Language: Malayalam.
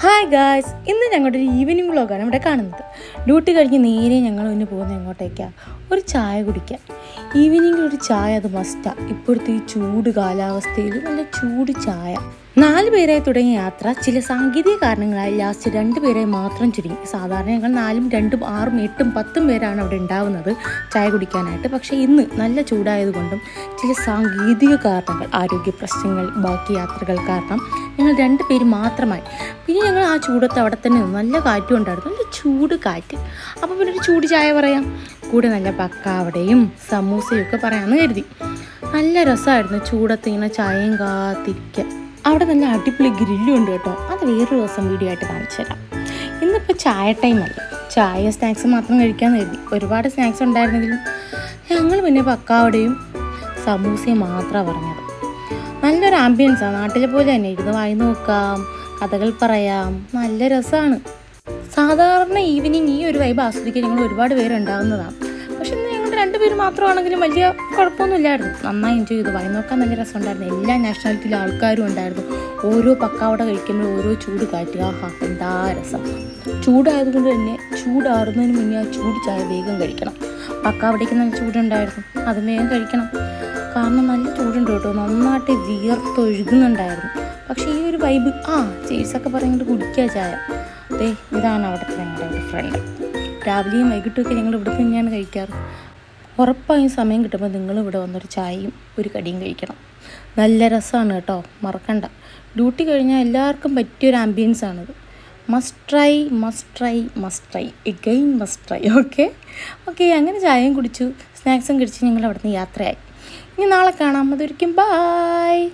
ഹായ് ഗായ്സ്, ഇന്ന് ഞങ്ങളുടെ ഒരു ഈവനിങ് വ്ളോഗാണ് ഇവിടെ കാണുന്നത്. ഡ്യൂട്ടി കഴിഞ്ഞ് നേരെ ഞങ്ങൾ ഇന്ന് പോകുന്നത് എങ്ങോട്ടേക്കാണ്? ഒരു ചായ കുടിക്കാൻ. ഈവനിങ്ങിൽ ഒരു ചായ അത് മസ്റ്റാണ്. ഇപ്പോഴത്തെ ഈ ചൂട് കാലാവസ്ഥയിൽ നല്ല ചൂട് ചായ. 4 പേരായി തുടങ്ങിയ യാത്ര ചില സാങ്കേതിക കാരണങ്ങളായി ലാസ്റ്റ് 2 പേരായി മാത്രം ചുരുങ്ങി. സാധാരണ ഞങ്ങൾ 4ഉം 2ഉം 6ഉം 8ഉം 10ഉം പേരാണ് അവിടെ ഉണ്ടാവുന്നത് ചായ കുടിക്കാനായിട്ട്. പക്ഷേ ഇന്ന് നല്ല ചൂടായതുകൊണ്ടും ചില സാങ്കേതിക കാരണങ്ങൾ, ആരോഗ്യ പ്രശ്നങ്ങൾ, ബാക്കി യാത്രകൾ കാരണം ഞങ്ങൾ 2 പേര് മാത്രമായി. പിന്നെ ഞങ്ങൾ ആ ചൂടത്ത് അവിടെ തന്നെ നല്ല കാറ്റും ഉണ്ടായിരുന്നു, നല്ല ചൂട് കാറ്റ്. അപ്പോൾ പിന്നെ ഒരു ചൂട് ചായ പറയാം, കൂടെ നല്ല പക്കാവടയും സമൂസയും ഒക്കെ പറയാമെന്ന് കരുതി. നല്ല രസമായിരുന്നു ചൂടത്ത് ഇങ്ങനെ ചായയും കാത്തിരിക്കുക. അവിടെ നല്ല അടിപൊളി ഗ്രില്ലും ഉണ്ട് കേട്ടോ. അത് വേറൊരു ദിവസം വീഡിയോ ആയിട്ട് കാണിച്ചു തരാം. ഇന്നിപ്പോൾ ചായ ടൈമല്ല, ചായ സ്നാക്സ് മാത്രം കഴിക്കാമെന്ന് കരുതി. ഒരുപാട് സ്നാക്സ് ഉണ്ടായിരുന്നെങ്കിലും ഞങ്ങൾ പിന്നെ പക്കാവടയും സമൂസയും മാത്രമാണ് പറഞ്ഞത്. നല്ലൊരു ആംബിയൻസാണ്, നാട്ടിലെ പോലെ തന്നെ. ഇരുന്ന് വായി നോക്കാം, കഥകൾ പറയാം, നല്ല രസമാണ്. സാധാരണ ഈവനിങ് ഈ ഒരു വൈബ് ആസ്വദിക്കാൻ ഞങ്ങൾ ഒരുപാട് പേരുണ്ടാകുന്നതാണ്. പക്ഷെ ഇന്ന് ഞങ്ങൾ 2 പേര് മാത്രമാണെങ്കിലും വലിയ കുഴപ്പമൊന്നുമില്ലായിരുന്നു. നന്നായി എൻജോയ് ചെയ്തു. വായി നോക്കാൻ നല്ല രസമുണ്ടായിരുന്നു. എല്ലാ നാഷണാലിറ്റിയിലെ ആൾക്കാരും ഉണ്ടായിരുന്നു. ഓരോ പക്കാവട കഴിക്കുമ്പോൾ ഓരോ ചൂട് കാറ്റ്. ആഹാ, എന്താ രസം! ചൂടായതുകൊണ്ട് തന്നെ ചൂടാറുന്നതിന് മുന്നേ ആ ചൂട് ചായ വേഗം കഴിക്കണം. പക്കാവടയ്ക്ക് നല്ല ചൂടുണ്ടായിരുന്നു, അത് വേഗം കഴിക്കണം. കാരണം നല്ല ചൂടുണ്ട് കേട്ടോ, നന്നായിട്ട് വിയർത്തൊഴുകുന്നുണ്ടായിരുന്നു. പക്ഷേ ഈ ഒരു വൈബ്, ചേഴ്സൊക്കെ പറഞ്ഞിട്ട് കുടിക്കുക ചായ. അതെ, ഇതാണ് അവിടുത്തെ ഞങ്ങളുടെ ഒരു ഫ്രണ്ട്. രാവിലെയും വൈകിട്ടുമൊക്കെ ഞങ്ങൾ ഇവിടെ തന്നെയാണ് കഴിക്കാറ്. ഉറപ്പായും സമയം കിട്ടുമ്പോൾ നിങ്ങൾ ഇവിടെ വന്നൊരു ചായയും ഒരു കടിയും കഴിക്കണം. നല്ല രസമാണ് കേട്ടോ, മറക്കണ്ട. ഡ്യൂട്ടി കഴിഞ്ഞാൽ എല്ലാവർക്കും പറ്റിയൊരു ആംബിയൻസാണിത്. Must try, must try, must try, again must try. Okay, അങ്ങനെ ചായയും കുടിച്ചു, സ്നാക്സും കഴിച്ച് ഞങ്ങൾ അവിടെ നിന്ന് യാത്രയായി. ഇനി നാളെ കാണാം. അതൊരിക്കും ബായ്.